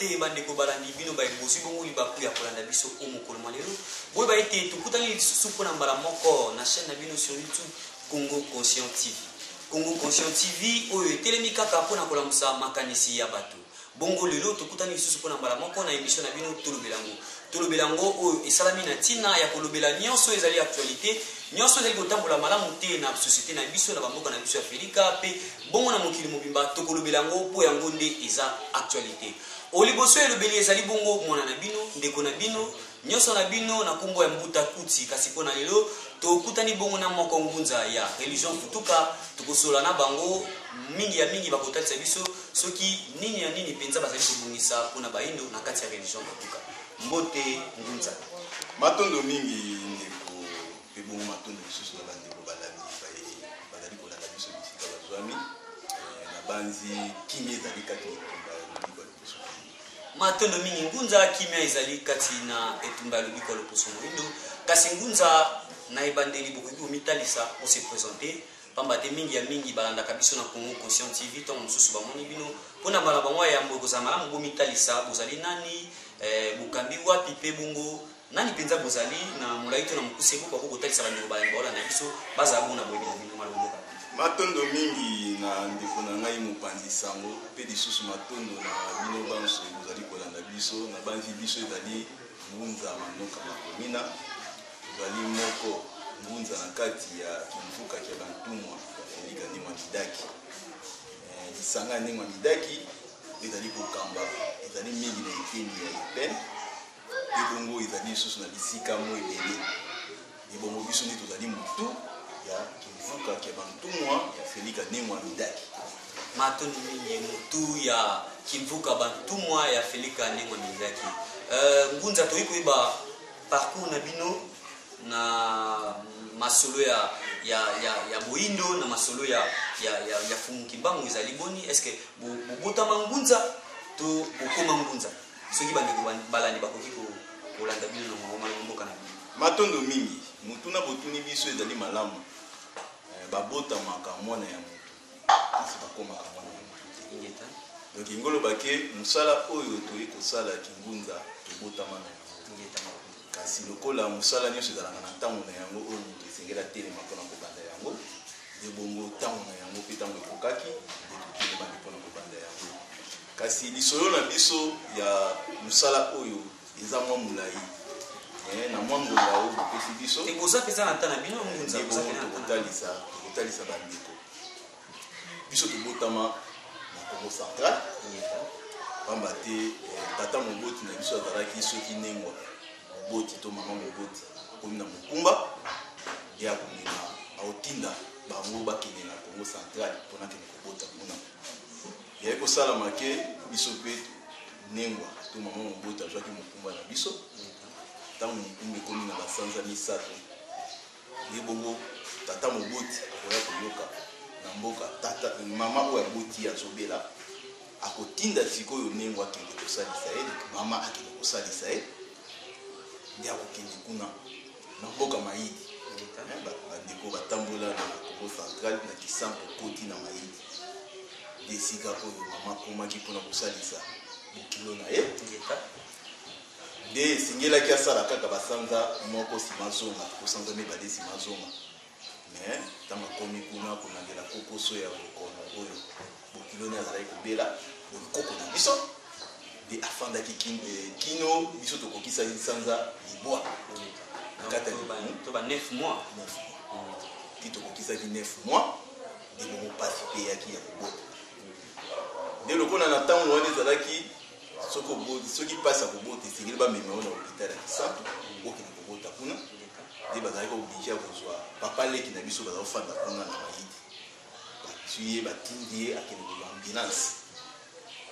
Mbote bandeko balandi bino ba ebosi bongo libaku ya kolanda biso o mokolo malelo. Boy ba ete tukutani lisusu pona mbala moko na chaîne na bino sur YouTube Congo Conscient TV. Congo Conscient TV oyo telemi kaka pona kolamusa makanisi ya bato. Bongo lelo tukutani lisusu pona mbala moko na émission na bino Tolobelango. Tolobelango oyo esalami na tina ya kolobela nyonso ezali actualité. Nyonso ezali kotambola malamu te na société na biso na bamboka na biso ya Afrika pe bongo na mokili mobimba tokolobelango po yango nde eza actualité. Oliboso elobeli ezali bongo mwana na bino ndeko na bino nyonso na bino na kombo ya Mbuta Kuti kasi pona lelo tokutani bongo na moko ngunza ya religion futuka tokosola na bango mingi bakotalisa biso soki nini ya nini penza bazali kobungisa pona baindo na kati ya religion futuka. Mbote ngunza matondo mingi ndeko pe bongo matondo lisusu na bandeko balandi bazali kolanda biso bisika bazwami na banzi kimia ezali kati matondo mingi ngunza kimia ezali kati na etumba ya lobiko loposo moindo kasi ngunza na ebandeli bokoki komitalisa ose présenter pamba te mingi ya mingi balandaka biso na Congo Conscient TV ntango mosusu bamoni bino mpona mbala bango ya yambo ekozala malamu bomitalisa bozali nani bokambi wapi pe bongo nani penza bozali na molai to na mokuse ko bako kotalisa bandeko balemba olanda biso bazala bona boyebi na bino malongoka matondo mingi na ndeko na ngai mopanzi sango pe lisusu matondo na bino banso bozali kolanda biso na banzi biso ezali ngunza manoka makomina ezali moko ngunza na kati ya kimvuka kya bantumwa Felika Ndimwa Midaki lisanga Ndimwa Midaki ezali kokamba ezali mingi na eteni ya epene pe bongo ezali lisusu na bisika mo ebele ebongo biso nde tozali motu ya kimvuka kya bantumwa ya Felika Ndimwa Midaki matondo mingi motu ya kimvuka bantumwa ya Felika Ndimwa Midaki ngunza toyi koyeba parcours na bino na masolo ya boindo na masolo ya fumukimbangu ezali boni est-ce que bobotama ngunza to okoma ngunza soki bandeko balani bakoki kolanda bino na mboka na bino matondo mingi mutu na botuni biso ezali malamu babotamaka mwana ya mutu kasi bakomaka mwana ya mutu ingeta donc ingolo bake musala oyo toyi kosala kingunza tobotama na ingeta kasi lokola musala nyonso ezalaka na ntango na yango oyo moto esengela telema mpona kobanda yango ebongo ntango na yango mpe ntango ekokaki nde totelemani mpona kobanda yango kasi lisolo na biso ya musala oyo eza mwa molai na mwa ngonga oyo bopesi biso ekoza peza na tana bino ngunza tokotalisa bandeko biso tobotama na Congo Central pamba te tata moboti na biso azalaki soki nengwa moboti to mama moboti akomi na mokumba ye akomema aotinda bango bakende na Congo Central mpona kende kobota kuna yaye kosalama ke biso mpe nengwa to mama moboti azwaki mokumba na biso ntango mokumba ekomi na basanza misato ye bongo tata moboti akoya koyoka na mboka tata mama oyo aboti azobela akotinda sikoyo nengwa akende kosalisa ye mama akende kosalisa ye nde akokende kuna na mboka Mayidi bandeko batambola na Congo Central na kisampo koti na Mayidi nde esika oyo mama akomaki mpona kosalisa bokilo na ye nde esengelaki asala kaka basanza moko nsima zonga kosanza mibale nsima zonga mais ntango akomi kuna konangela kokoso ya bokono oyo bokilo ne azalaki kobela bokoko na biso nde afandaki kino biso tokokisaki sanza libwa nakata to ba 9 mois ki tokokisaki 9 mois nde bongo pasi mpe eyaki ya kobota nde lokola na ntango wana ezalaki soki pasi ya kobota esengeli bamema oyo na hôpital ya kisantu okende kobota kuna nde bazalaki oblige ya kozwa papa leki na biso bazali kofanda kuna na Mayidi batui ye batindi ye akende kozwa ambulance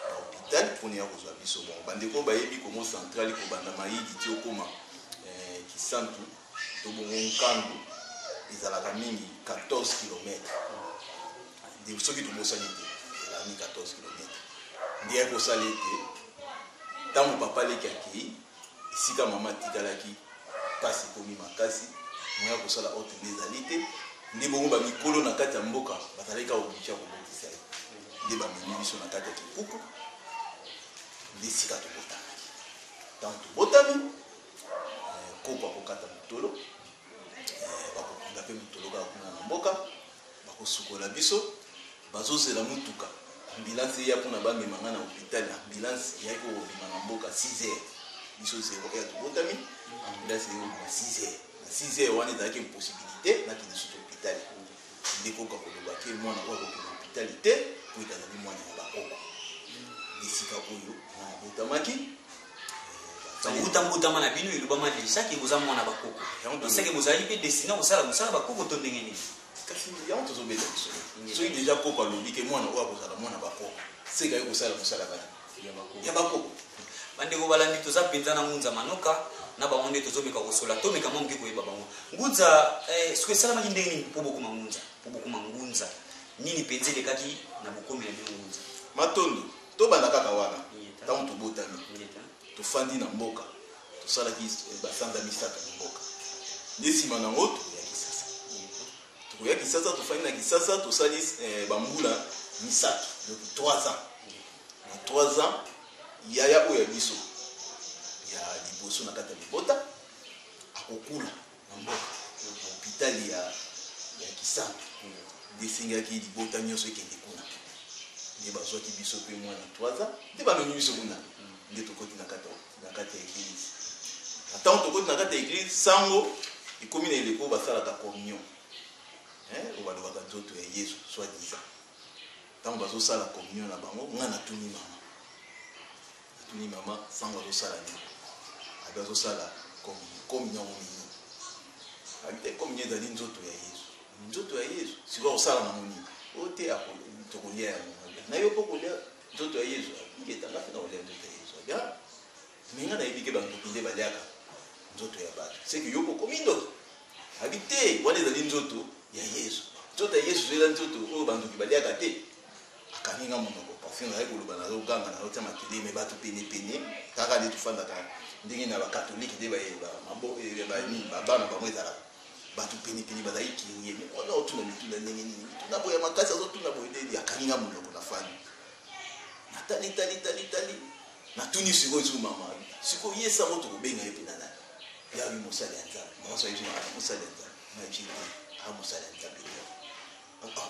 na hôpital mpona ya kozwa biso bon bandeko bayebi Congo Central kobanda Mayidi ti okoma kisantu to bongo nkandu ezalaka mingi 14 km nde soki tobosani te ezalaki 14 km nde ya kosala ete ntango papa leki akei esika mama atikalaki pasi ekomi makasi moya kosala oyo nde ezali te nde bongo bamikolo na kati ya mboka bazalaki oblige kobotisa ye nde bamemi biso na kati ya kipuku ndesika tobotami ntango tobotami koko akokata motolo bakokonga mpe motolo kaka kuna na mboka bakosukola biso bazozela mutuka ambulance eya mpona bamemanga na hôpital ambulance eyaki kobima na mboka 6 heures biso 0 heure tobotami ambulance eyobima 6 heures na 6 heures wana ezalaki impossibilité nakende susu hôpital nde koka koloba ke mwana oyo akokende hôpital te po ezalaki mwana ya bakoko esika oyo mwana botamaki butambutama na bino elobama deja ke boza mwana bakoko oseke bozali mpe destina kosala mosala bakoko to ndenge nini kasi yango tozobeta biso soki deja koko alobi ke mwana oyo akozala mwana bakoko sekaye kosala mosala kaka ya bakoko bandeko balandi toza mpenza na ngunza manoka na bango nde tozomeka kosola tomeka mwa moke koyeba bango ngunza soki esalamaki ndenge nini mpo bokoma ngunza mpo bokoma ngunza nini mpenza elekaki na bokomi na bino ngunza matondo tobanda kaka wana ntango tobotami tofandi na mboka tosalaki basanza misato na mboka nde nsima nango tokoya kisasa tofandi na kisasa tosali bambula misato depuis 3 ans na 3 ans yaya oyo ya biso ya liboso na kati ya libota akokula na mboka na hôpital ya Kisantu nde esengaki libota nyonso ekende kuna nde bazwaki biso mpe mwana 3 ans nde bamemi biso kuna nde tokoti na kati ya église ntango tokoti na kati ya église sango ekomi na eleko basalaka communion oyo balobaka nzoto ya Yesu soi-disant ntango bazosala communion na bango nga natuni mama sango azosala nini abi azosala communion nini abi te communion ezali nzoto ya Yesu sikoyo kosala na moni oyo te tokolia yango na yo mpo kolia nzoto ya Yesu ngeta nga mpe na kolia nzoto ya Yesu abi minga nayebi ke bandoki nde baliaka nzoto ya bato seke yo kokomi ndoto abi te wana ezali nzoto ya Yesu nzoto ya Yesu eza nzoto oyo bandoki baliaka te akaninga monoko parfum azali koloba nazoganga nazotia makele me bato penepene kaka nde tofandaka ndenge na bakatolike nde babana bango ezalaka bato penepene bazali kirie me wana otuna mituna ndenge nini tuna boya makasi azotuna boye nde akaninga monoko na fani natali natuni sikoyo esu mama sikoyo ye sango tokobenga ye mpe na nani yabi mosali ya nzambe mawaso ayebi mosali ya nzambe nayebi te mosali ya nzambe te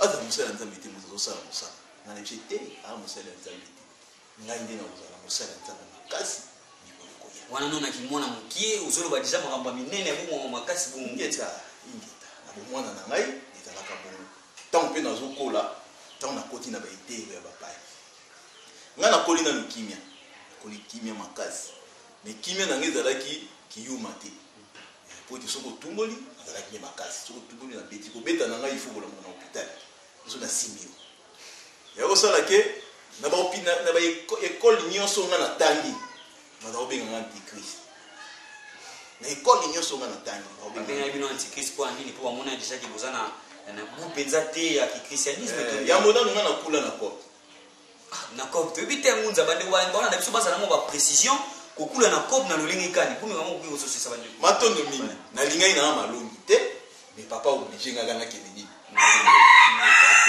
aza mosali ya nzambe te moto azosala mosala nayebi te mosali ya nzambe te ngai nde nakozala mosali ya nzambe makasi mikolo koya wana nona kimona mokie ozoloba deja makambo ya minene ya bomwa makasi ingeta na bomwana na ngai ezalaka bongo ntango mpe nazokola ntango nakoti na baetero ya bapaya ngai nakoli nanu kimia kimia makasi me kimia nange ezalaki kiyuma te po ete soki otumboli ezalaki ye makasi soki otumboli na beti kobeta na ngai ifo kolamba na hôpital so nasimbi yo ya kosala ke na baekole nyonso nga natangi baza kobenga nga antichrist na ekole nyonso nga natangi babenga bino antichrist mpo anini mpo bamona deja ke boza na bu mpenza te ya kikristianisme yango nanu nga nakula na kope na kope toyebi te ngunza bandeko baona na biso bazala mo baprécision kokula na kope na lolenge kani mpo mekama koki kososisa bandeko matondo mingi nalingai na malongi te me papa oblige ngaka nakende nini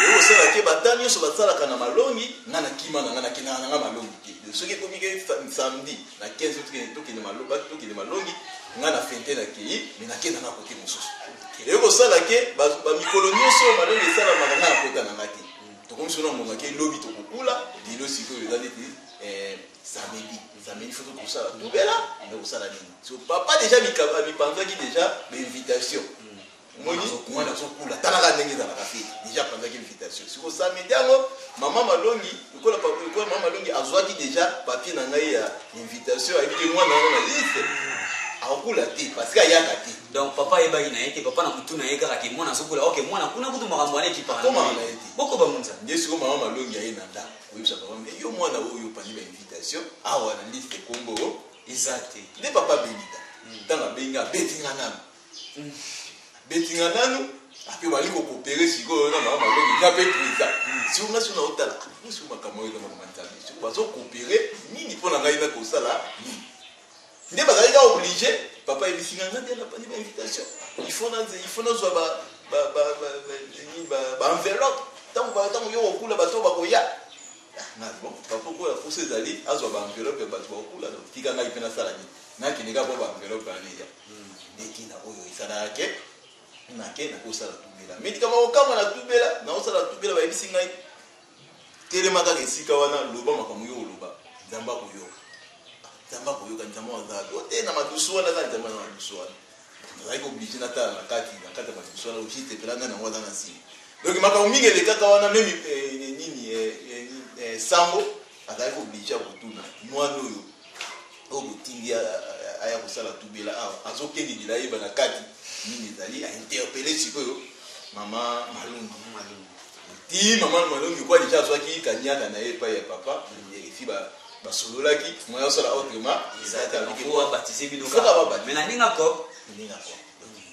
oyo osala ke bata nyonso basalaka na malongi nga nakima na nga nakendaka na nga malongi te soki ekomike samedi na 15 tokende malongi nga na fente nakei me nakenda na kote mosusu eyo kosala ke bamikolo nyonso malongi esalamaka nga na kota na nga te tokomi so na monake lobi tokokula lelo sikoyo eza neti samedi fo tokosala tobela me kosala nini so papa deja mipanzaki deja bainvitation moni mwana azokula talaka ndenge ezalaka fete deja apanzaki invitation siko samedi yango mama malongi lokola mama malongi azwaki deja papier na ngai ya invitation ayebiki mwana wana na liste akokula te parce que ayaka te donc papa ayebaki na ye te papa na mutu na ye kaka ke mwana azokula ok mwana kuna kutu makambo wana ekipaka na ye te boko bamunza nde siko mama malongi aye na ndako oyebisa papa yo mwana oyo opandi bainvitation awa na liste kombo eza te nde papa benita ntango abengi abetinga nanu betinga nanu ape bali kokopere sikoyo na mama malongi nga mpe priza siko nga so na otala siko makambo oyo na mama nzambe siko bazokopere nini mpo na ngai na kosala nini nde bazali ka oblige papa ebisinga nga nde napani bainvitation il faut nazwa baenveloppe ntango yo kokula bato bakoya bon papa ko ya pousse ezali azwa ba enveloppe ba tu okula donc tika ngai pena sala ni na kineka po ba enveloppe ani ya ndeki na oyo isala yake na ke na ko sala tubela mais kama okama na tubela na osala tubela ba ibisi ngai telema ka kesika wana loba makamu yo loba nzamba ko yo ka nzamba waza ote na madusu wana za nzamba na madusu wana ngai ko obligé na ta na kati ya madusu wana ujite pela na ngwa na si donc makamu mingi le kaka wana memi nini sambo azali ko obligé kutuna mwana oyo obutingi aya kosala tubela azokende dila yeba na kati nini ezali a interpeller sikoyo mama malungu ti mama malungu kwa déjà azwaki kanyaka na ye pa ya papa vérifie ba sololaki moya osala autrement izata ko baptiser binoka mais na ninga ko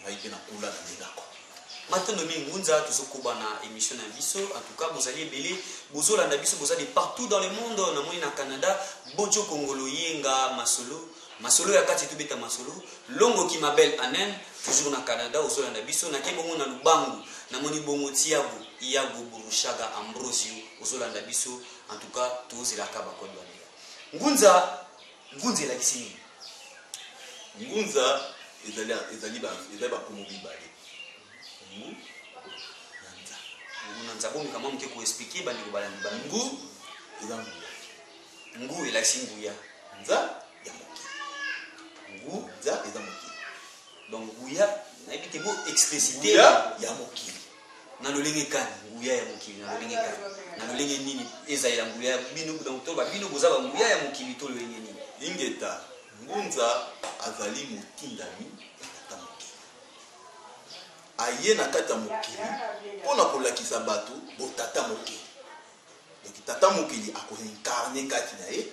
aike na kula na ninga ko maintenant mingunza tuzokuba na émission na biso en tout cas bozali ebele bozolanda biso bozali partout dans le monde na moni na Canada bojo kongolo yenga masolo ya kati tubeta masolo longo ki mabel anen toujours na Canada ozolanda biso na kebongo na lubangu na moni bongo tiabu iago burushaga ambrosio ozolanda biso en tout cas tozela ka bakondo wana ngunza la kisini ngunza ezali ba komo bibale ngunza bomi kama mke ko expliquer bandi ko balandi ba ngu eza ngu ela singuya nza ya mokili ngu nza eza mokili donc nguya na ebite bo expliciter ya mokili na lolenge kani nguya ya mokili na lolenge kani na lolenge nini eza ya nguya bino donc to ba bino boza ba nguya ya mokili to lolenge nini ingeta ngunza azali motindami tata mokili aye na kata mokili pona kolakisa bato botata mokili donc tata mokili akoincarne kati na ye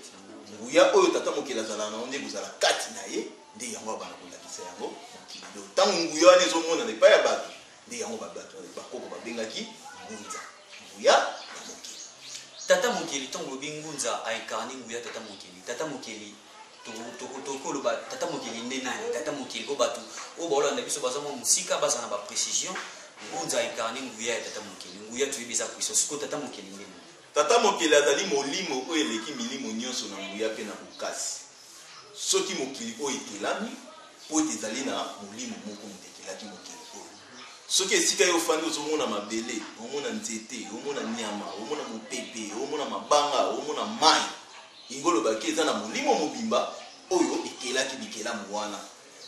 nguya oyo tata mokili azala na onde bozala kati na ye nde yango bana kolakisa yango mokili donc ntango nguya wana ezomona epai ya bato nde yango babato bakoko babengaki ngunza nguya ya mokili tata mokili ntango lobi ngunza aincarne nguya tata mokili tokoloba tata mokili nde nani tata mokili po bato oyo baolanda biso baza mwa mosika baza na baprécision ngunza aincarne nguya ya tata mokili nguya toyebi eza puissance sikoyo tata mokili nde nani tata mokili azali molimo oyo eleki milimo nyonso na nguya mpe na bokasi soki mokili oyo ekelami po ete ezali na molimo moko moto ekelaki mokili oyo soki esika yo ofandi ozomona mabele omona nzete omona nyama omona mopepe omona mabanga omona mai ingolobaki eza na molimo mobimba oyo ekelaki bikelamu wana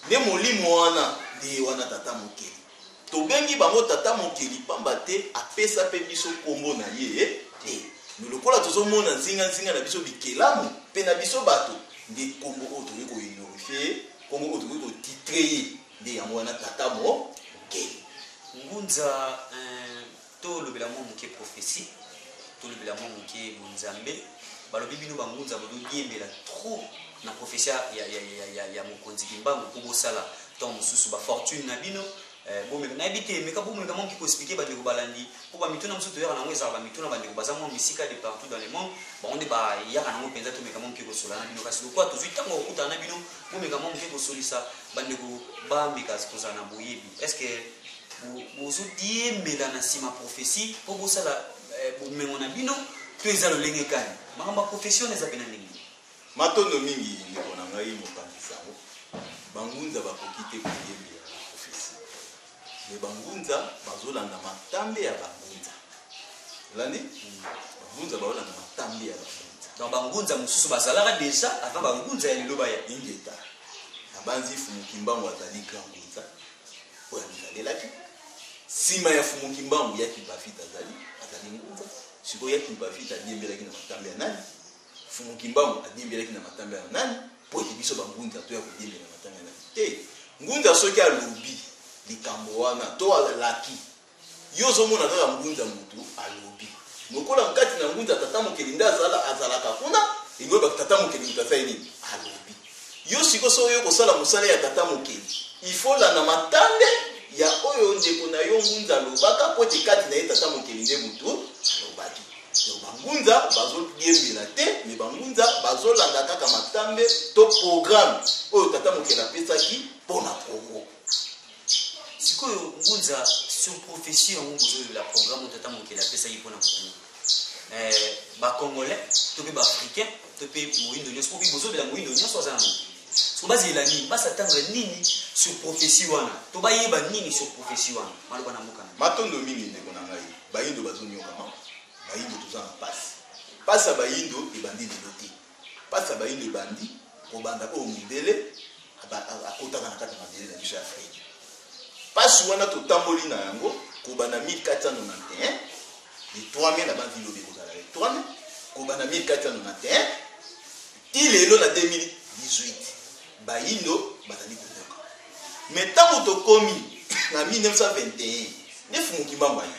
nde molimo wana nde wana tata mokili tobengi bango tata mokili pamba te apesa mpe biso kombo na ye te lokola tozomona nzinga na biso bikelamu mpe na biso bato nde kombo oyo toyei kohonorifiye kombo oyo toyei kotitre ye nde yango wana tata mokili ngunza tolobela mwa moke prophétie tolobela mwa moke bonzambe balobi bino bangunza bododiembela trop na prophétie ya mokonzi kimbangu po bosala ntango mosusu bafortune na bino bomeka nayebi te meka bomeka mwa moke koexplike bandeko balandi mpo bamituna mosusu toyaka nango ezala bamituna bandeko baza mwa misika de partout dans le monde bango nde bayaka nango mpenza tomeka mwa moke kosola na bino kasi lokwa tozwi ntango okutana na bino bomeka mwa moke kosolisa bandeko bambeka kozala na boyebi estce bozodiembela na nsima prophétie mpo bosala bomengo na bino to eza lolenge kani makambo ya profession eza mpe na ndenge matondo mingi ndeko na ngai mopanzi sango bangunza bakoki te koyembela na prophétie me bangunza bazolanda matambe ya bangunza olandi bangunza baolanda matambe ya bangunza donc bangunza mosusu bazalaka déjà avant bangunza ya lelo baya ingeta abanzi Fumukimbangu azali grand ngunza oyo amizalelaki nsima ya Fumukimbangu yaki bafita azali ngunza sikoyo yaki bafita adiembelaki na matambe ya nani Fumukimbangu adiembelaki na matambe ya nani po ete biso bangunza toya kodiembela na matambe ya nani te ngunza soki alobi likambo wana to alaki yo ozomona kaka ngunza mutu alobi mokola nkati na ngunza tata mokeli nde azalaka kuna ingoyebaka tata mokeli mutu asali nini alobi yo siko so oyo kosala mosala ya tata mokeli ifola na matambe ya oyo ndeko na yo ngunza alobaka po ete kati na ye tata mokeli nde mutu alobaki yo bangunza bazodiembela te me bangunza bazolanda kaka matambe to programme oyo tata mokeli apesaki mpona Congo. sikoyo ngunza sur profession yango bozoyola programme tata mokeli apesaki mpona Congo Congolais, to pe Africain, to pe moyindo nyonso, po pe bozo bela moyindo nyonso azana no. So bazela nini, basatanga nini sur prophétie wana. To bayeba nini sur prophétie wana. Maloba na mukana. Matondo mingi ndeko na ngai. Bayindo bazonyoka ma. Bayindo tozana passe. Passe bayindo ebandi loti. Passe bayindo ebandi obanda ko mundele akotaka na kati na mundele na biso Afrique. Passe wana to tamboli na yango kobana 1491 les 3000 na bandi lobi kozala 3000 kobana 1491 tilelo na 2018 bayindo bazali kotoka. Mais tango tokomi na 1921 nefumuki mama ye.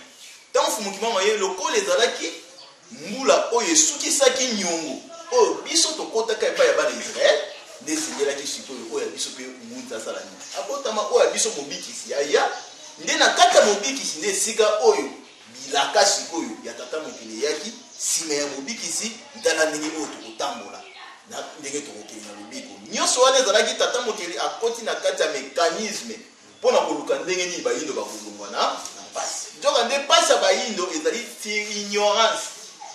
Tango fumuki mama ye lokole ezalaki mbula oyo esukisaki nyongo oyo biso tokotaka epai ya bana Israel ndesengelaki sikoyo oyo ya biso mpe ngunza asala nini akotama oyo ya biso mobikisi aya nde na kati ya mobikisi nde esika oyo bilaka sikoyo ya tata mokili eyaki nsima ya mobikisi ntala ndenge oyo tokotambola na ndenge tokokeli na lobiko nyonso wana ezalaki tata mokili akoti na kati ya mécanisme mpona koluka ndenge nini bayindo bakolongwa na mpasi nzoka nde mpasi ya bayindo ezali ignorance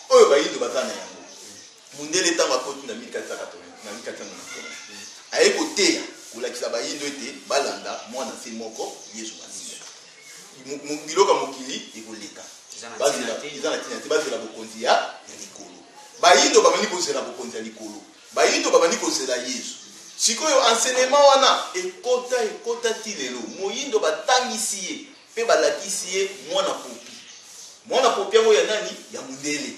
oyo bayindo baza na yango mundele ntango akoti na 1480 aye koteya kolakisa bayindo ete balanda mwana se moko yesu masiya biloko mokili ekoleka eza na tina te bazela bokonzi ya likolo bayindo bamani kozela bokonzi ya likolo bayindo bamani kozela yesu sikoyo enseignement wana ekota ti lelo moyindo batangisi ye mpe balakisi ye mwana popi yango ya nani ya mundele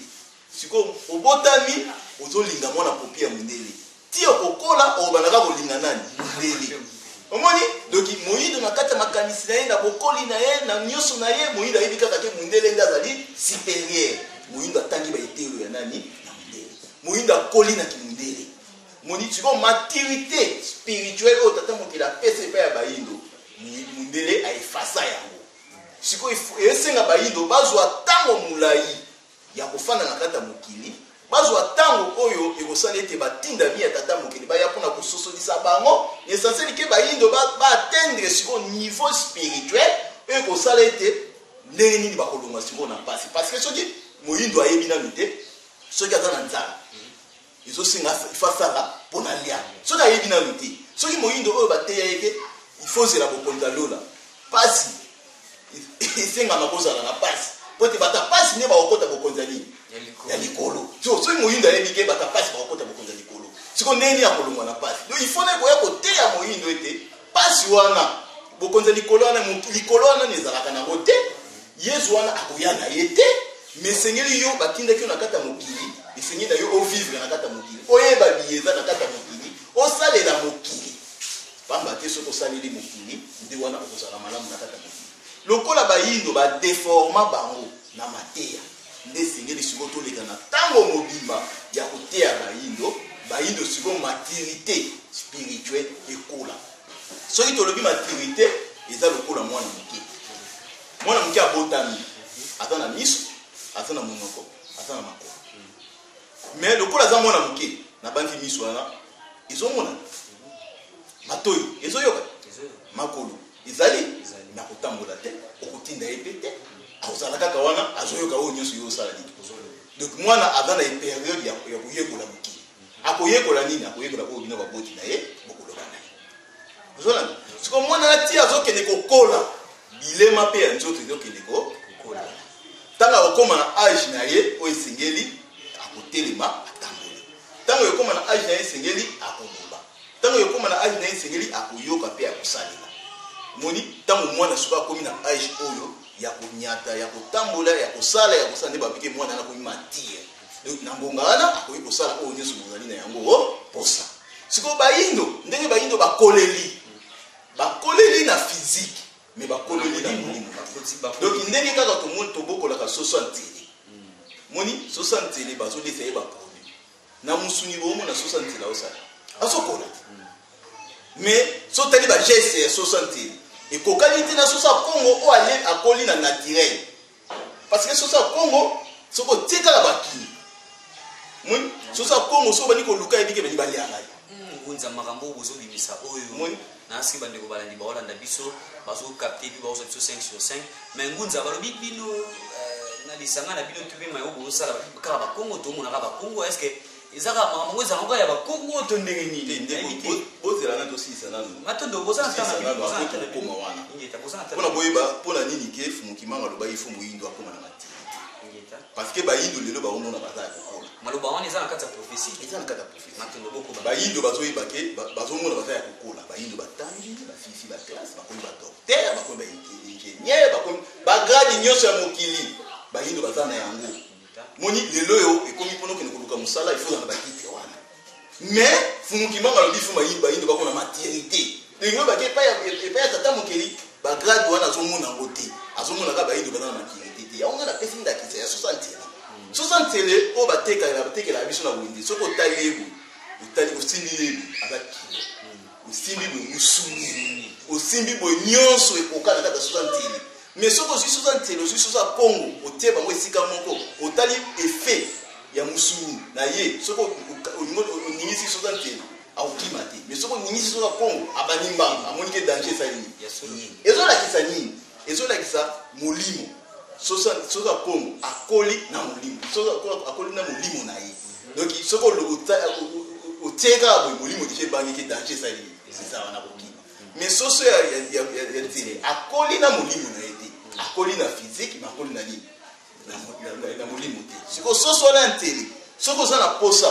sikoyo obotami ozolinga mwana popi ya mundele ti okokola obandaka kolinga nani mundele omoni donc moyindo na kati ya makanisi na ye na bokoli na ye na nyonso na ye moyindo ayebi kaka ke mundele nde azali supérieur moyindo atangi baetelo ya nani na mundele moyindo akoli na kimundele moni sikoyo maturité spirituelle oyo tata mokili apesa epai ya bayindo mundele aefasa yango sikoyo esenga bayindo bazwa ntango molai ya kofanda na kati ya mokili bazwa ntango oyo ekosala ete batindami ya tata mokili baya mpona kososolisa bango esanseli ke bayindo baatteindre sikoyo niveau spirituel oyo ekosala ete ndenge nini bakolongwa sikoyo na mpasi parce que soki moyindo ayebi nanu te soki aza na nzala ezosenga ifasala mpona lia soki ayebi nanu te soki moyindo oyo bateya yeke ifozela bokonzi alola mpasi esengama kozala na mpasi po te bata mpasi nde bakokota bokonzi ya nini ya likolo soki moyindo ayebi ke bata mpasi bakokota bokonzi ya likolo siko ndenge nini akolongwa na mpasi donc ifo na ekoya koteya moyindo ete mpasi wana bokonzi ya likolo wana nezalaka nango te yesu wana akoya na ye te mais esengeli yo batindaki yo na kati ya mokili esengeli na yo ovivre na kati ya mokili oyeba biyeza na kati ya mokili osalela mokili pamba te soki osaleli mokili nde wana okozala malamu na kati ya mokili lokola bayindo badeforma bango na mateya nde esengeli sikoyo toleka na ntango mobimba ya koteya bayindo sikoyo maturité spirituelle ekola soki tolobi maturité eza lokola mwana moke abotami aza na miso aza na monoko aza na makolo mais lokola aza mwana moke na bandi miso wana ezomona matoyi ezoyoka makolo ezali na kotambola te okotinda ye pe te akozala kaka wana azoyoka oyo nyonso yo osala nini donc mwana aza na periode ya koyekola mokili akoyekola nini akoyekola oyo bino baboti na ye bokoloba na ye ozolanda siko mwana ati azokende kokola bilema mpe ya nzoto ezokende kokola ntango akokóma na age na ye oyo esengeli akotelema atamboli ntango ekóma na age na ye esengeli akoloba ntango ekóma na age na ye esengeli akoyoka mpe akosalela moni ntango mwana soki akomi na age oyo ya konyata ya kotambola ya kosala nde babike mwana wana akomi matire na ngonga wana akoki kosala oyo nyonso bozali na yango posa sikoyo bayindo ndenge bayindo bakoleli na physique mais bakoleli na molimo donc ndenge kaka tomoni tobokolaka soso antele moni soso antele bazolesa ye baproduit na mosuni boomona soso antele aosala azokola mais sotali bageste ya soso antele ekokani te na soso ya kongo oyo akoli na naturel parce que soso ya kongo soki otikala bakini moni soso ya kongo soki bani koluka yebike bani balianga ye ngunza makambo bozobimisa oyo nasiki bandeko balandi baolanda biso bazokapte epi baoza biso 5 sur 5 mais ngunza balobi bino na lisanga na bino tupe mayo bosala kaka ba Congo to mona ba Congo est-ce que ezaka mamango ezanga ya ba Congo to ndenge nini ndeko bozela na to sisa nanu matondo bozala tana bino bozala tana koma wana ngeta bozala tana pona boyeba pona nini ke fumukimanga loba ifu muyindo akoma na mati ngeta parce que bayindo lelo ba omona bazala kokola maloba wana ezana kata prophétie ezana kata prophétie matondo boko bayindo bazoyeba ke bazomona bazala kokola bayindo batangi ba fifi ba classe bakomi ba docteur bakomi ba ingénieur bakomi ba grade nyonso ya mokili bayindo bazala na yango moni lelo yo ekomi pono kene koluka musala il faut dans ba titre wana mais fumukimanga lobi fu bayindo bakona maternité lingo ba ke pa ya tata mokili ba grade wana azomona ngote azomona ka bayindo bazala na maternité te ya onga na pesi ndakisa ya 60 tele o batekela biso na windi soko taliyebu utali osimbi abaki osimbi bo musuni osimbi bo nyonso ekokana kata 60 tele mais soko si 60 tele si 60 Congo otie bango esika moko otali effet ya musuni na ye soko oningisi 60 tele aukima te mais soko ningisi soka Congo abanimba amoni ke danger salini ezolakisa nini ezolakisa molimo sosa Congo akoli na molimo akoli na molimo na ye donc soko oteka bo molimo dije bangi ke danger salini c'est ça wana kokima mais soso ya tele akoli na molimo na ye te akoli na physique mais akoli na nini na molimo te siko soso na tele soko za na posa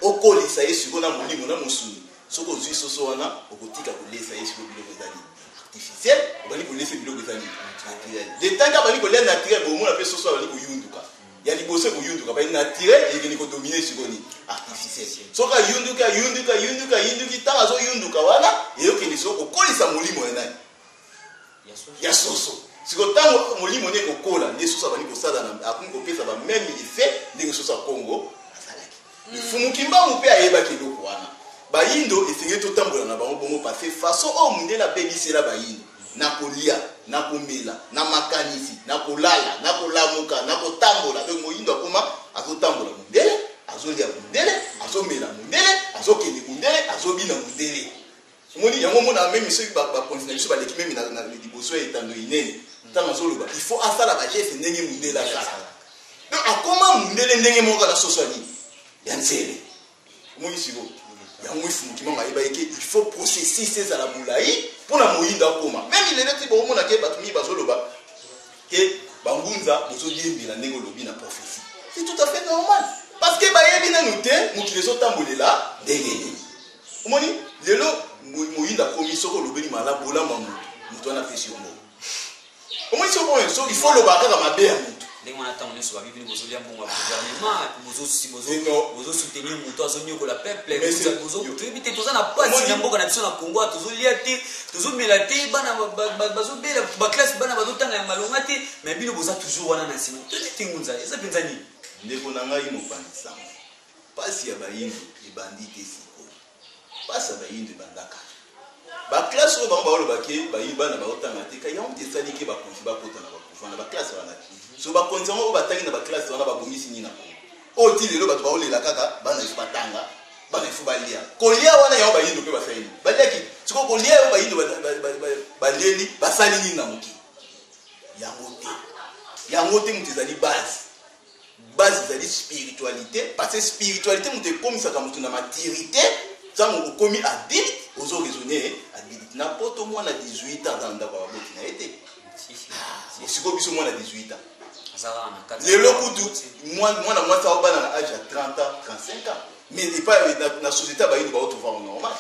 okolisa ye siko na molimo na musuni soko zwi soso wana okotika kolesa ye siko biloko ezali artificiel obali kolesa biloko ezali naturel le temps ka bali kolia naturel bo mona pe soso bali koyunduka ya liboso koyunduka bali naturel et ko dominer siko ni artificiel soka yunduki tanga zo yunduka wana eyokende soko kolisa molimo ya nani ya soso siko tango molimo ne kokola ne soso bali kosala na akuni kopesa ba même effet ndenge soso Congo fumukimba mupe ayeba kiloko wana bayindo esenge totambola na bango bongo parce façon o mundela bebisela bayindo na kolia na komela na makanisi na kolala na kolamuka na kotambola donc moyindo akoma azotambola mundele azolia mundele azomela mundele azokende mundele azobina mundele moni yango mona même ceux ba continue biso ba leki même na liboso etando inene tanga zoloba il faut asala ba chef ndenge mundele asala donc akoma mundele ndenge moka na sosani yanzele moi sibo ya moi fumukimanga ebaike il faut processer ces ala mulai pona moyinda koma même il est bon mona ke batumi bazoloba ke bangunza bozodiembela ndenge lobi na prophétie c'est tout à fait normal parce que bayebi na nute mukile so tambolela ndenge ni omoni lelo moyinda komi soko lobeli malabola mutu ana pesi ombo omoni soko il faut lobaka kama mabe ya mutu ndenge wana tango nyonso babibi bozolia mbongo ya gouvernement bozosoutenir moto azonyokola peuple toyebi te toza na pasi na mboka na biso na Congo tozolia te tozomela te bana bazobela baklasse bana bazotanga ya malonga te mais bino boza toujours wana na nsima toyebi te ngunza eza mpenza nini ndeko na ngai mopangisama pasi ya bayindo ebandi te sikoyo pasi ya bayindo ebandaka baklasse oyo bango baolobake bana baotanga te ka yango te esali ke bakonzi bakota na bakuvana baklasse wana so bakonzi yango oyo batangi na baklasse wana babongisi nini na Congo oyo ti lelo bato baolela kaka bana efu batanga bana efu balia kolia wana yango bayindo mpe basali nini baliaki siko kolia oyo bayindo balieli basali nini na moki yango te moto ezali base ezali spiritualité parce que spiritualité moto ekomisaka moto na maturité ntango okomi adulte ozoraisonne adulte na poto mwana 18 ans dans ndako ya baboti na ye te osiko biso mwana 18 ans lelo kutu mwana mwasi aobana na age ya 30 ans 35 ans mais na société bayindo baotovanga normal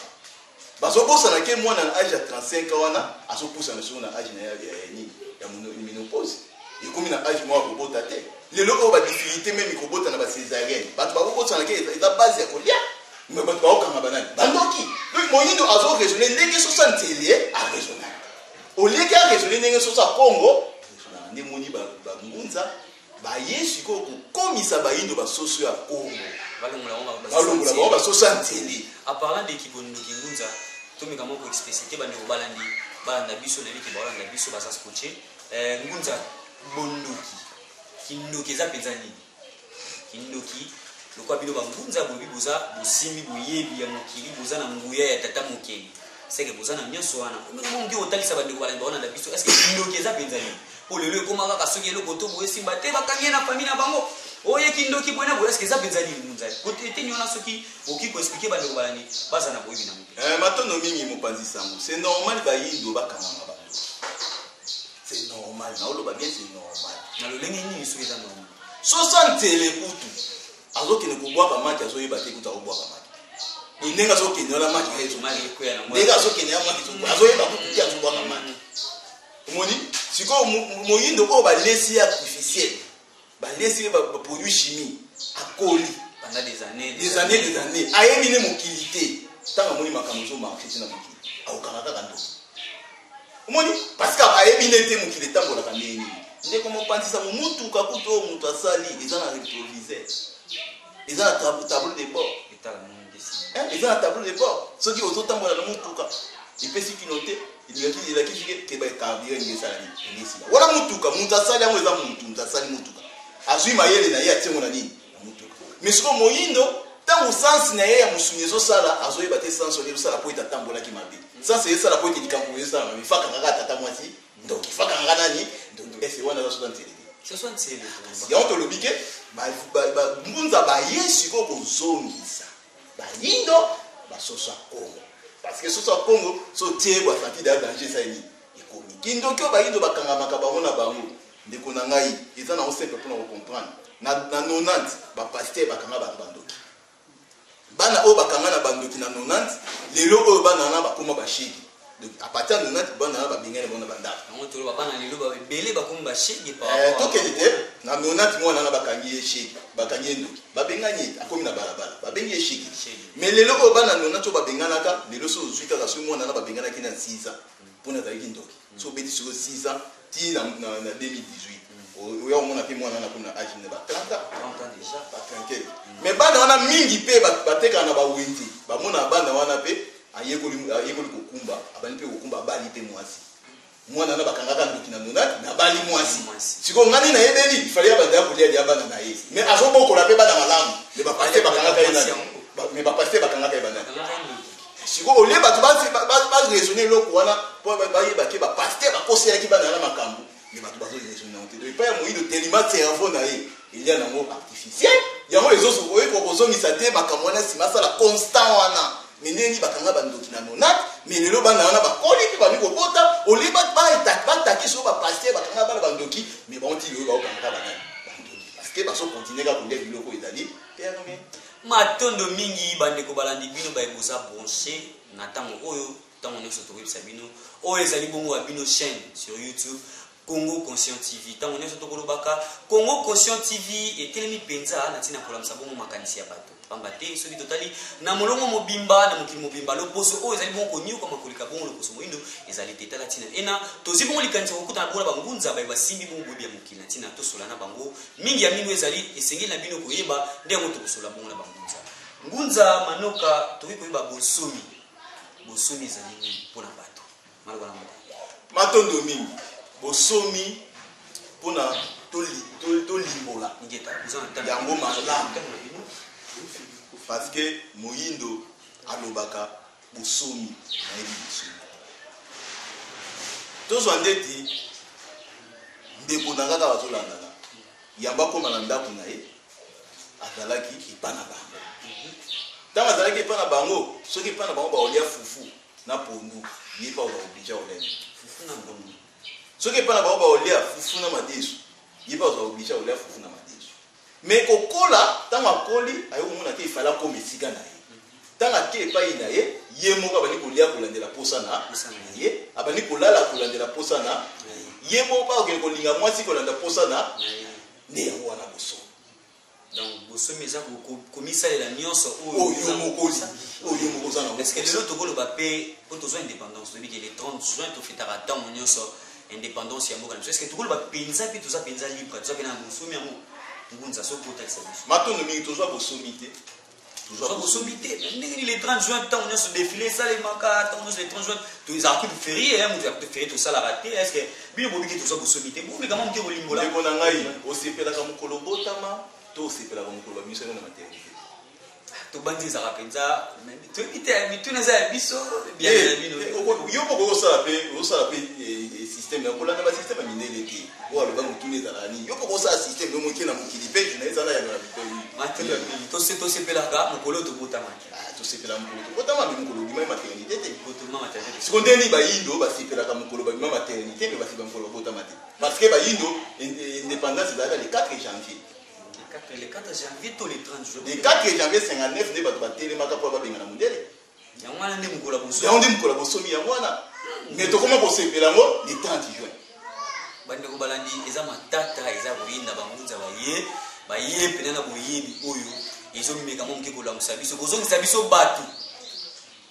bazobosana ke mwana na age ya 35 ans wana azopusana soko na age ya ménopause ekomi na age moko kobota te lelo oyo badifficulté meme kobota na bacésarienne bato bakobosana ke eza base ya kolia mais bato baokanga banani bandoki donc moyindo azoraisonne ndenge soso ntele araisonne olieki araisonne ndenge soso Congo nde moni bangunza baye sikoyo kokomisa bayindo basoso ya Congo balongola bango basoso ntele apparlant d'équipe ondoki ngunza tomeka moko explicité bandeko balanda biso na biki balanda biso baza scotché ngunza bondoki kindoki eza mpenza nini kindoki lokwa bino bangunza bobi boza bosimbi boyebi ya mokili boza na nguya ya tata mokili seke boza na nyonso wana omongi otalisa bandeko balanda balanda biso est-ce que kindoki eza mpenza nini po lelo ekoma kaka soki eloko to boye simba te bakangi na famille na bango oyeki ndoki boye na boye eske eza mpenza nini munzali ete niona soki oki koexplike bandeko balani baza na boyebi na mope matondo mingi mopanzi sango c'est normal bayindo bakanganga bango c'est normal naoloba bien c'est normal na lolenge nini soki eza normal sosantele kutu azokende kobwaka maki azoyeba te kutu akobwaka maki ndenge azokende wana maki ndenge azokende ya maki azoyeba kutu te azobwaka maki omoni sikoyo moyindo oyo balesi ye artificiel balesi ye baproduit chimie akoli pendant des années ayebi ne mokili te ntango amoni makambo ezomarche te na mokili akokanga kaka ndo omoni parce que ayebi ne te mokili etambolaka ndenge nini ndeko mopanzisa momutuka kutu oyo moto asali eza na rétroviseur eza na tableau de bord eza na tableau de bord soki ozotambola na motuka epesi kino te elakisi ke bacarburant ngesala ngesila wana motuka moto asali yango eza moto asali motuka azwi mayele na ye atiengo na nini na motuka mais sikoyo moyindo ntango sansi na ye ya mosuni ezosala azoyeba te sansi oyo ezosala po ete atambolaki mabe sansi ezosala po ete likambo ezosala mabe fakanga kaka tata mwasi ndoki fakanga nani ndoki ese wana eza soda nteleli yango tolobi ke ngunza baye sikoyo kozongisa bayindo basoso ya kongo parce que soso ya kongo so tie basanti da danger sa nini ekomi kindoki oyo bayindo bakangamaka bango na bango ndeko na ngai eza nango simple mpona kocomprendre na 90 bapaster bakanga bato bandoki bana oyo bakanga na bandoki na 90 lelo oyo bana wana bakoma bashegi donc à partir de 90 bana wana babengani bango na bandako yango toloba bana lelo ebele bakoma bashegi tokende te na 90 mwana wana bakangi ye shegi bakangi ye ndoki babengani ye akomi na balabala babengi ye shegi mais lelo oyo bana 90 oyo babenganaka lelo so ozwi kaka soki mwana wana babenganaki na 6 ans mpona azalaki ndoki so obeti siko 6 ans ti na 2018 oya omona mpe mwana wana mpona age ne ba 30 ans mais bana wana mingi mpe batekaka na bawenze bamona bana wana mpe ayekoli kokumba abali mpe kokumba abali mpe mwasi mwana wana bakangaka ndoki na 90 na bali mwasi sikoyo ngani nayebeli ifali ya banda ya kolia lia bana na ye mais azobokola mpe bana malamu me bapaster bakangaka ye nani me bapaster bakangaka ye banani sikoyo olie bato baresone eloko wana mpo bayebake bapaster bakoselaki bana na makambo me bato bazoresone nango te donc epai ya moyindo telima cerveau na ye elia nango artificiel yango oyekoka kozongisa te makambo wana nsima asala constant wana me ndenge bakanga bandoki na 90 me lelo bana wana bakoli mpe bami kobota olie bataki so bapaster bakanga bana bandoki me baoti lelo baokangaka banani bandoki parce que bazokontinue kaka kolia biloko ezali perme matondo mingi bandeko balandi bino baeboza branché na ntango oyo ntango nyonso tokoyebisa bino oyo ezali bongo ya bino chaîne sur YouTube Congo Conscient TV ntango nyonso tokolobaka Congo Conscient TV etelemi mpenza na ntina kolamisa bongo makanisi ya bato pamba te soki totali na molongo mobimba na mokili mobimba loposo oyo ezali bongo konioka makolika bongo loposo moyindo ezali te tala ntina ena tozi bongo likanisa kokutana bongo na bangunza baye basimbi bongo boyebi ya mokili na ntina tosola na bango mingi ya mino ezali esengeli na bino koyeba ndenge tokosola bongo na bangunza ngunza manoka tokoki koyeba bosomi ezali nini mpona bato maloba na moko matondo mingi bosomi mpona tolimbola yango malamu parce que moyindo alobaka bosomi nayebi bosomi tozwa ndeti ndeko na kaka bazolandana yamba koma na ndako na ye azalaki epa na bango ntango azalaki epa na bango soki epa na bango baolia fufu na pondu ye mpa ozaoblige olema fufu na pondu soki epa na bango baolia fufu na madesu ye mpa ozaoblige olia fufu na madesu mais kokola ntango akoli ayokomona te efali akoma esika na ye ntango ake epai na ye ye moko abandi kolia kolandela posa na ye abandi kolala kolandela posa na ye moko mpa okende kolinga mwasi kolanda posa na nde yango wana bosomi donc bosomi eza komisalela nyonso oyo mokozi oza na parce que lelo tokoloba mpe po tozwa indépendance toyebi ke le 30 juin tofetaka ntango nyonso indépendance ya mboka na biso est ce que tokoloba mpenza mpe toza mpenza libre toza mpe na bosomi yango ngunza soki otalisa biso matondo mingi tozwa bosomi te tozwa bosomi te ndenge ni le 30 juin ntango nyonso défilé esalemaka ntango nyonso le 30 juin ezalaka kutu ferie moto ya kutu ferie tosalaka te est ce que bino bobiki tozwa bosomi te bomekama moke kolimbola ndeko na ngai osepelaka mokolo botama to osepelaka mokolo bamiso yango na maternité to bandi za kapenza to ite mituna za biso bien na bino yo poko osala pe système ya kolanda ba système minele ki o aloba mutune za nani yo poko osala système yo mokina mokili pe na ezala ya na matela to se pela ga mokolo to bota maki to se pela mokolo to bota maki mokolo bima maternité te bota maternité sikondeni ba yindo ba sipela ka mokolo ba bima maternité pe ba siba mokolo bota mate parce que ba yindo indépendance ezalaka le 4 janvier le 4 janvier to le 30 jours le 4 janvier 59 nde bato batelemaka po babenga na mondele ya mwana nde mokolo bosomi ya nde mokolo bosomi ya mwana mais tokoma kosepela yango le 30 juin bande ko balandi eza matata eza koyinda bangunza baye pene na boyebi oyo ezomimeka mo moke kolamusa biso kozongisa biso bato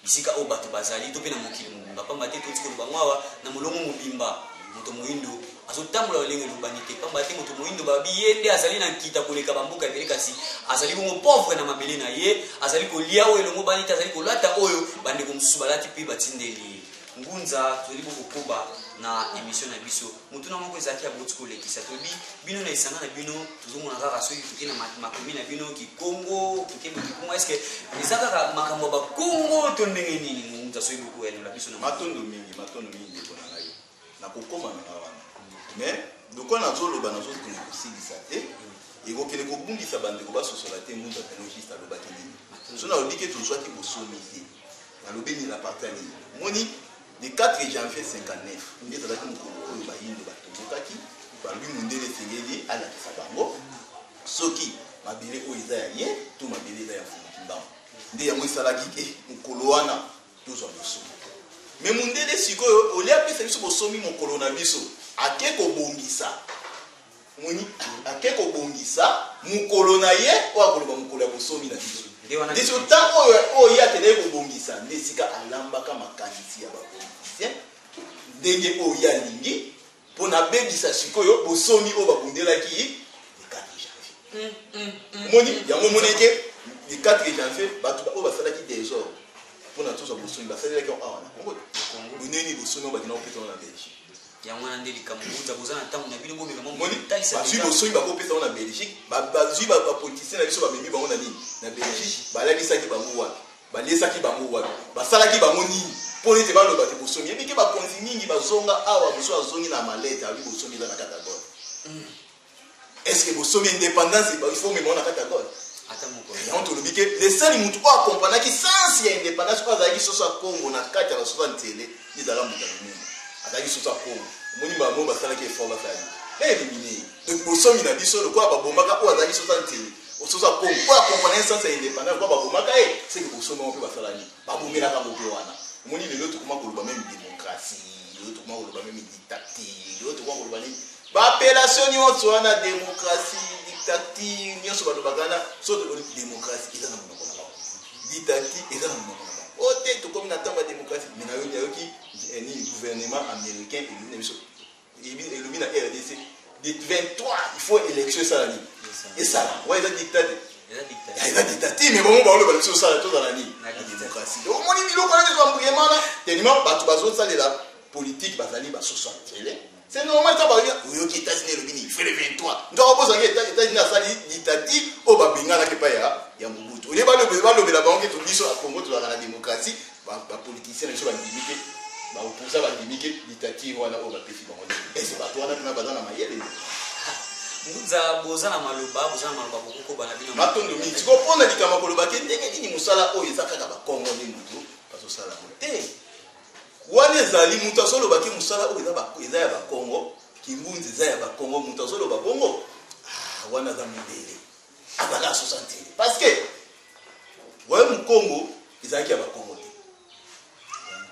bisika oyo bato bazali to mpe na mokili mobimba pamba te toti koloba ngwawa na molongo mobimba moto moyindo azotambola olenge lobani te pamba te moto moyindo babi ye nde azali na nkita koleka bamboka ebele kasi azali bongo pauvre na mabele na ye azali kolia oyo elongo bani te azali kolata oyo bandeko mosusu balati mpe batindeli ngunza tozali bokokoba na émission na biso motu na moko ezalaki aboti kolekisa toyebi bino na esanga na bino tozomona kaka soki toke na makomi na bino kikongo tokembe kikongo estce eza kaka makambo ya bakongo to ndenge nini ngunza soki boko yanola biso na matondo mingi ndeko na ngai nakokoma na wana mais lokola nazoloba nazokende kosilisa te ekokende kobungisa bandeko basosola te ngunza penogiste alobaki nini so nalobi ke tozwaki bosomi te nalobeni na parti ya nini moni le 4 janvier 59 nde ezalaki mokolo oyo bayindo batobokaki balobi mondele esengeli alakisa bango soki mabele oyo eza ya ye to mabele eza ya mfumuki mbango nde yango esalaki ke mokolo wana tozwa bosomi me mondele sikoyo olia apesa biso bosomi mokolo na biso ake kobongisa moni ake kobongisa mokolo na ye oyo akoloba mokolo ya bosomi na biso ndesi otango oyo ye akenei kobongisa nde esika alambaka makanisi ya bapolitisien ndenge oyo ye alingi mpo na bebisa sikoyo bosomi oyo babundelaki le 4 janvier moni yango moni ete le 4 janvier bato oyo basalaki désordre mpona tozwa bosomi basalelaki awa na kongo boneni bosomi oyo bakina kopesa na belgique yango wana nde likambo kuza boza na ntango na bino bomeka bazwi bosomi bakopesa ngo na belgique bazwi bapolitisien na biso bamemi bango na nini na belgique balalisaki bango wapi baliesaki bango wapi basalaki bango nini mpo ete baloba te bosomi yebike bakonzi mingi bazonga awa mosu azongi na malete abi bosomi eza na kati ya gode estce bosomi indépendance ifo memango na kati ya gode yango tolobi ke lesali motu oyo akompanaki sansi ya indépendance oyo azalaki soso ya congo na kati ya basoso ya ntele ezala moto ya mingi azalaki soso ya congo omoni bamo basalaki effort basali baelimine donc bosomi na biso lokola babomaka oyo azalaki soso ya ntele soso ya congo oyo akompanaki sansi ya indépendance lokola babomaka seke bosomi yango mpe basalani babomelaka mope wana omoni lelo tokoma koloba meme démocratie lelo tokoma koloba meme dictature lelo tokoma koloba nini baapellation nyonso wana démocratie dictature nyonso balobaka wana so démocratie eza na monoko na bango dictature eza na monoko na bango o te tokomi na ntango ya démocratie me nayoki ni gouvernement américain elobi na biso elobi na RDC de 23 il faut élection esala nini esala wa eza dictature eza dictature me bango baoloba biso osala tozala nini na démocratie donc omoni biloko wana ezwa mbuyemana telima bato bazosalela politique bazali basoso atele c'est normal ça va dire oui qui États-Unis le bini fait le 23 donc on pose que États-Unis a sali dictature au babinga ke pa ya Mobutu on est pas le la banque to biso à Congo to la démocratie ba politicien so ba limite ba opposer ba limite dictature wana o ba pefi bango et c'est pas toi na bazana mayele ngunza bozana maloba boko bana bino matondo mi tiko pona likama koloba ke ndenge nini musala oyo ezakaka ba Congo ni mutu baso sala te wana ezali mutu azolobaki mosala oyo eza ya bakongo kimbunzi eza ya bakongo mutu azoloba bongo wana aza mibele azalaka asosantele parce que waye mokongo ezalaki ya bakongo te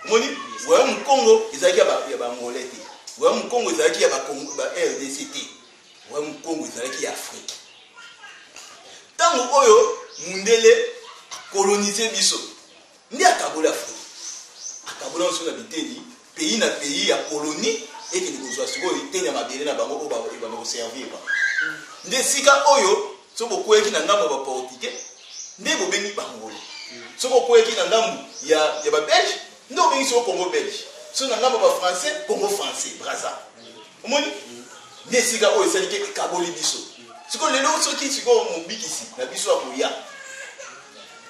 moni waye mokongo ezalaki ya bangolais te waye mokongo ezalaki ya RDC te waye mokongo ezalaki ya afrique ntango oyo mundele akolonize biso nde akabola afrique akabola oso na biteni pays na pays ya colonie ekende kozwa sikoyo iteni ya mabele na bango oyo ebanda koservir ba nde sika oyo so bokweyaki na ngambo ya baportugais nde bobengi bangolo so bokweyaki na ngambo ya babelge nde obengi siko congo belge so na ngambo ya bafrançais congo français braza omoni nde sika oyo esaliki ekaboli biso sikoyo lelo soki sikoyo mobikisi na biso akoya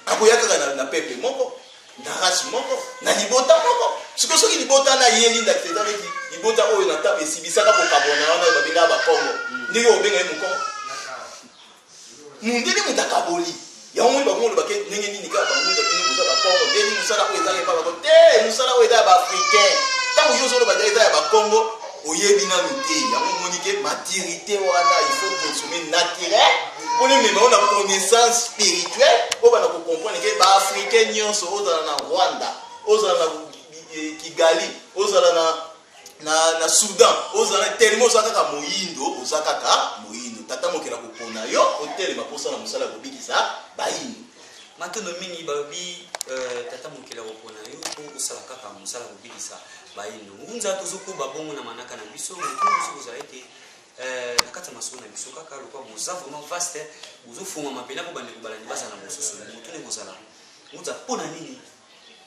akoya kaka na pepe moko na race moko na libota moko soki libota na yeli na tezalaki libota oyo na table esibisaka kokabona wana babenga bakongo ndenge obenga ye mokongo mundele mutakaboli yango bakongo bake ndenge nini kaka bango bino bozala bakongo ndenge musala oyo ezalaki pa bako te musala oyo eza ba africain tango yo zolo badia eza ya bakongo oyebi nanu te yango monike maturité wana il faut consommer naturel pour les mêmes on a connaissance spirituelle on va comprendre que ba africain nyonso ozala na Rwanda ozala na Kigali ozala na Soudan ozala tellement ozaka ka moyindo ozaka ka moyindo tata mokela kopona yo hotel maposa na musala kobikisa bayindo matono mingi babi tata mokela kopona yo ko osala kaka musala kobikisa bayindo ngunza tozoko babongo na manaka na biso mutu kozala ete na kati ya masolo na biso kaka lokwa boza vraiment vaste bozofunga mapena po bande kobalani bazala na bososo mutu ne kozala ngunza mpona nini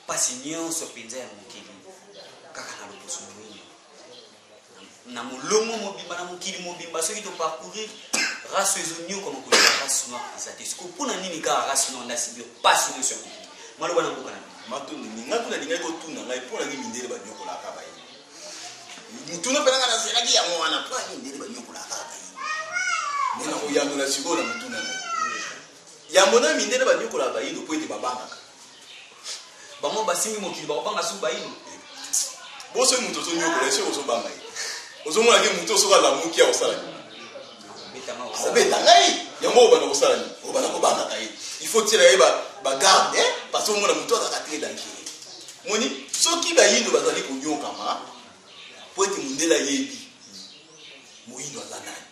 pasi nyonso mpenza ya mokili kaka na loposo moyindo na molongo mobimba na mokili mobimba soki toparcourir race ezonio koma kolela race noire eza te siko mpona nini kaka race noire ndasibi pasi nyonso ya mokili maloba na mboka na matoni nga tuna lingai kotuna ngai mpona ngi mindele banyokolaka bayi mutuna mpe nanga nazelaki yango wana mpona ngi mindele banyokolaka bayi mona koyandola sikoyo na mutuna na yango na mindele banyokolaka bayindo mpo ete babangaka bango basimbi mokili bakobanga su bayindo boso mutu ozonyokola esi ozobanga ye ozomonaki mutu osoki alamuki akosala obeta ngai yango obanda kosala nini obanda kobangaka ye il faut tira ye bagarde parce que omona mutu azaka te danger moni soki bayindo bazali konyokama po ete mundele ayebi moyindo aza nani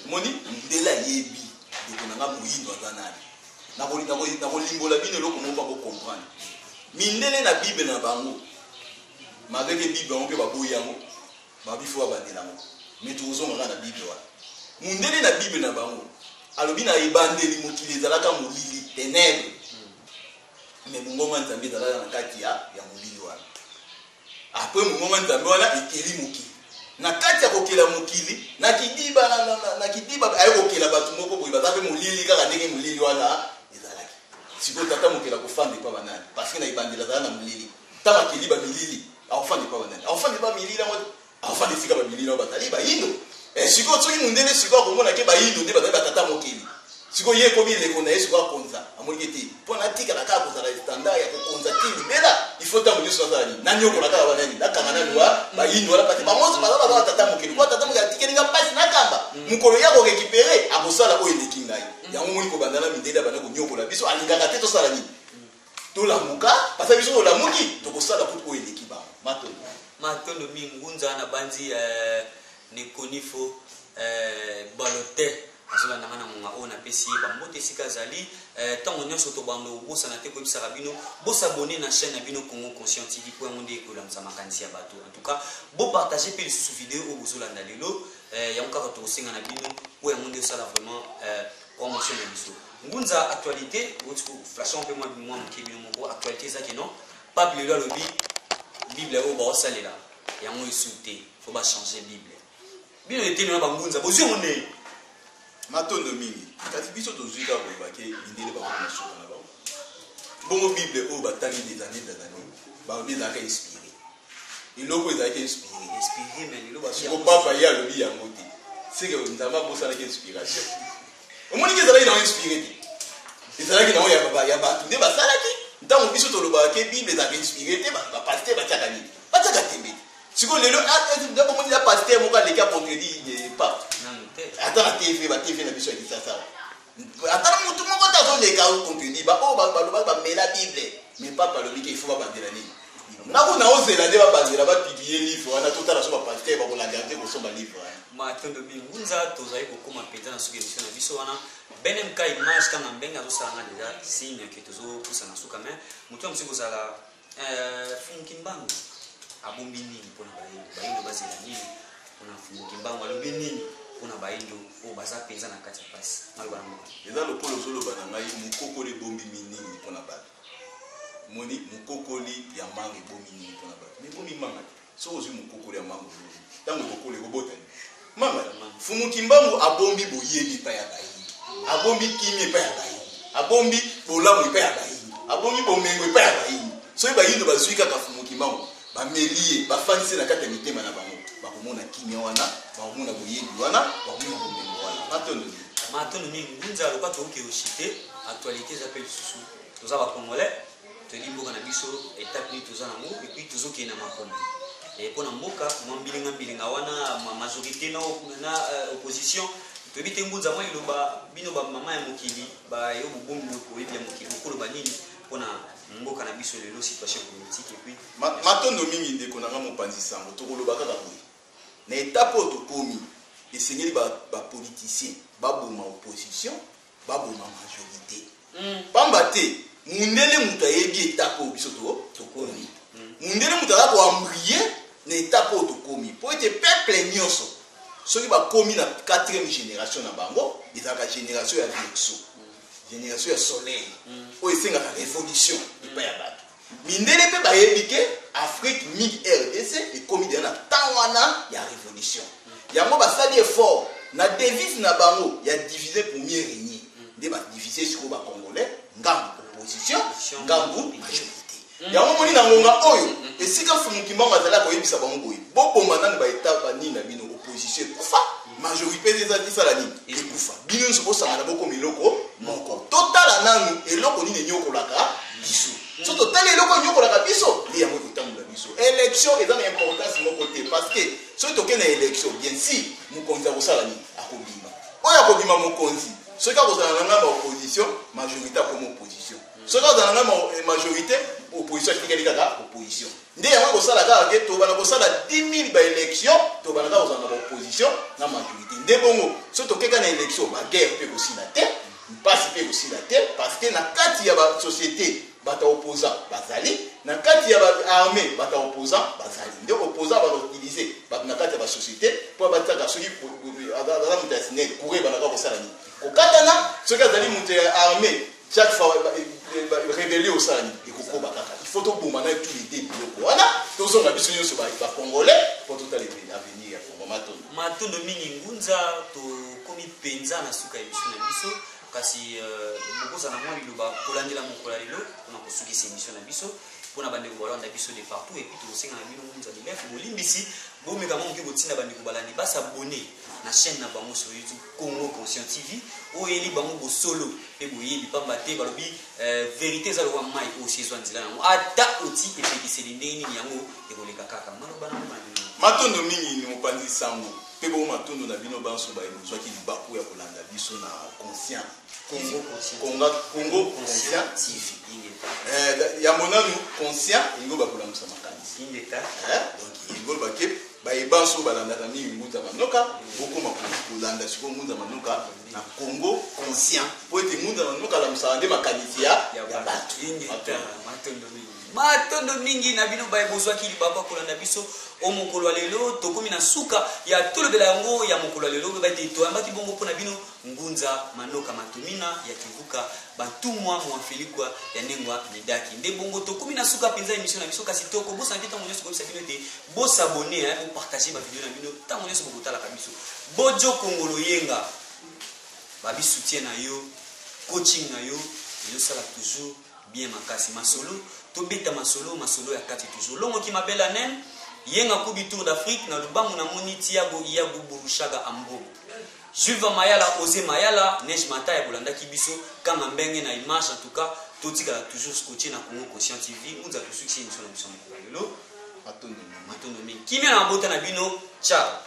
moni mundele ayebi ndeko nanga moyindo aza nani nakolimbola bino eloko moko bakokomprendre mindele na bible na bango malgré bible bango mpe baboyi yango babifo babandela yango mais tozongaka na bible wana mundele na bible na bango alobi na ebandeli mokili ezalaka molili ténèbre mais mongoma nzambe ezalaka na kati ya molili wana apres mongoma nzambe wana ekeli mokili na kati ya kokela mokili na kidiba aye kokela bato moko boye baza mpe molili kaka ndenge molili wana ezalaki sikoyo tata mokela kofanda epa banani parce que na ebandeli azala na molili ta bakeli bamilili akofanda epa banani akofanda epa milili yango akofanda esika bamilili yango bazali bayindo sikoyo soki mundele sikoyo akomona ke bayindo nde bazali batata mokili sikoyo ye ekomi eleko na ye sikoyo akonza amoniki te mpo natikala kaka kozala standard ya kokonza te libela ifo ntango nyonso azala nini nanyokola kaka banani nakanga nanuwa bayindo wana pate bamoso baza baza batata mokili mpo tata mokili atikelinga mpasi nakamba mokolo ya korekipere akosala oyo eleki ngai yango moni kobanda na mindele abanda konyokola biso alingaka te tosala nini tolamuka pasa biso olamuki tokosala putu oyo eleki bango matondo mingi ngunza na banzi nekonifo balote azolanda nga na monga oyo napesi ye bambote esika azali ntango nyonso tobanda obosana te koyebisaka bino bosabone na chaîne na bino Congo Conscient TV po yango nde ekolamisa makanisi ya bato en tout cas bopartage mpe lisusu video oyo bozolanda lelo yango kaka tokosenga na bino po yango nde osala vraiment promotion na biso ngunza actualité flashon mpe mwa moke bino moko actualité ezaki non pape lelo alobi bible oyo baosalela yango esu te fo bachange bible bino eteni na bangunza bozwi yango ndenge matondo mingi kasi biso tozwi kaka koyebake mindele bakoma na suka na bango bongo bible oyo batali des années balobi ezalaka inspiré eloko ezalaki inspiré papa ye alobi yango te seke nzambe abosanaki inspiration omoniki ezalaki nango inspiré te ezalaki nango ya bato nde basalaki ntango biso tolobaka ke bible ezalaka inspiré te bapaster batiaka nini batiaka tembe sikoyo lelo omoni na paster moko aleki acontredire pape ata na tv batv na biso ya kisasa ata na motu moko te azoleka contredire baoyo balobaki bamela bible mais pape alobi ke ifo babandela nini nako na ozela nde babandela bapiblie livre wana totala so bapaster bakolanda te kosomba livre wana matondo mingunza tozali kokóma mpenza na suka émission na biso wana BNMK image kanga mbenge azosalanga deja signe ke tozopusa na suka mais motu ya mosuki kozala funki mbango abombi nini mpona bayindo bazela nini mpona funki mbango alobi nini mpona bayindo oyo baza mpenza na kati ya pasi maloba na moko eza lokolo ozoloba na ngai mokokoli ebombi minini mpona bato moni mokokoli ya manga ebombi nini mpona bato me ebombi manga te soki ozwi mokokoli ya manga olobi ntango ekokoli ekobotani manga fumuki mbango abombi boyebi epai ya bayindo abombi kimi epai ya bayindo abombi bolamu epai ya bayindo abongi bomengo epai ya bayindo soki bayindo bazwi kaka fumukimbango bamelie bafandisi na kati ya mitema na bango bakomona kimia wana bakomona boyebi wana bakomona bomengo wana matondo mingi ngunza aloka tokoki oshite actualité eza mpe lisusu toza bacongolais toyeli mboka na biso étape nini toza nango epuis tozokende na makombo mpona mboka mwa mbilinga wana majorité na opposition toyebi te ngunza mwa iloba bino bamama ya mokili bayo bobombi oyebi ya mokili okoloba nini mpona mboka na biso lelo situation politique epuis matondo mingi ndeko nanga mopanzi sango tokoloba kaka boye na étape oyo tokomi esengeli bapoliticien baboma opposition baboma majorité pamba te mundele moto ayebi étape oyo biso tokomi mundele moto aza koambrie na étape oyo tokomi po ete peuple nyonso soki bakomi na 4e génération na bango ezalaka génération ya vexo génération ya soleil oyo esengaka révolution epai ya bato mindele mpe bayebi ke afrique mingi rdc ekomi deya na ntango wana ya révolution yango basali effort na devise na bango ya diviser pour mieux régner nde badivise sikoyo bacongolais ngambu opposition ngambu majorité yango moni na ngonga oyo esika fumukimbango azalaka koyebisa bango boye boboma nani baetape nini na bino opposition ekufa majorité ezala nini ekufa bino nyonso bosangana bokoma eloko moko totala nanu eloko nini enyokolaka biso so totala eloko enyokolaka biso nde yango ekotambola biso élection eza na importance moko te parce que soki tokende na élection bien sûr mokonzi akosala nini akobima oyo akobima mokonzi soki akozala na ngamba opposition majorité akoma opposition soki akozala na ngamba majorité opposition atikali kaka opposition nde yango ekosala kaka ke tobana kosala 10 000 baélection tobana kaka kozala na baopposition na majorité nde bongo soki tokeka na élection baguerre mpe kosila te mpasi mpe kosila te parce que na kati ya basociété bata opposant bazali na kati ya baarmée bata opposant bazali nde opposant bautilize bato na kati ya basociété mpo bataka soki aza moto ya sinele courre banaka kosala nini kokatana soki azali moto ya armée chaque fois révélé osala nini ekokoba kaka il faut toboma na tous les deux biloko wana tozonga biso nyonso bacongolais mpo totala avenir ya congo matondo mingi ngunza tokomi mpenza na suka ya biso na biso kasi bokozala mwa liloba kolandela mokola lelo mpona kosukisa émission na biso mpona bandeko balanda biso de partout epuis tokosenga na bino ngunza lilefu bolimbisi bomeka mwa moke botinda bandeko balandi basabone na chaîne na bango sur YouTube Congo Conscient TV oyo eli bango bosolo mpe boyebi pamba te balobi vérité eza lokwa mai osi ezwa nzela yango ata oti epekiseli ndenge nini yango ekoleka kaka maloba nango na bino matondo mingi ni mopanzi sango mpe bongo matondo na bino banso bazwaki libaku ya kolanda biso na conscient Congo Conscient TV yango nanu conscient ingo bakolamwisa makanisi donc ingo bake bayebanso balandaka mingi ngunza manoka bokoma kolanda sikoyo ngunza manoka na Congo Conscient po ete ngunza manoka alamusaka nde makanisi ya bato matondo mingi na bino baye bozwaki libaku akolanda biso o mokolo lelo tokomi na suka ya tolobela yango ya mokolo lelo baite toyambaki bongo mpona bino ngunza manoka matumina ya kivuka batumwa mwafilikwa ya ndengwa medaki nde bongo tokomi na suka mpenza émission na biso kasi tokobosana te ntango nyonso kobisa bino ete bosabone bopartage bavideo na bino ntango nyonso bokotalaka biso bojo kongolo yenga babisoutien na yo coaching na yo ezosala toujours bien makasi masolo tobeta masolo ya kati toujours longo ki mabela nen yenga kubi tour d'Afrique na lubangu na moni Thiago Iago Burushaga Ambo Juva Mayala Ose Mayala Neige Mata ya Bolanda Kibiso kama mbenge na image en tout cas totika toujours scotché na Congo Conscient TV nous a tout succès émission na biso mokolo lelo matondo mingi kimia na bota na bino ciao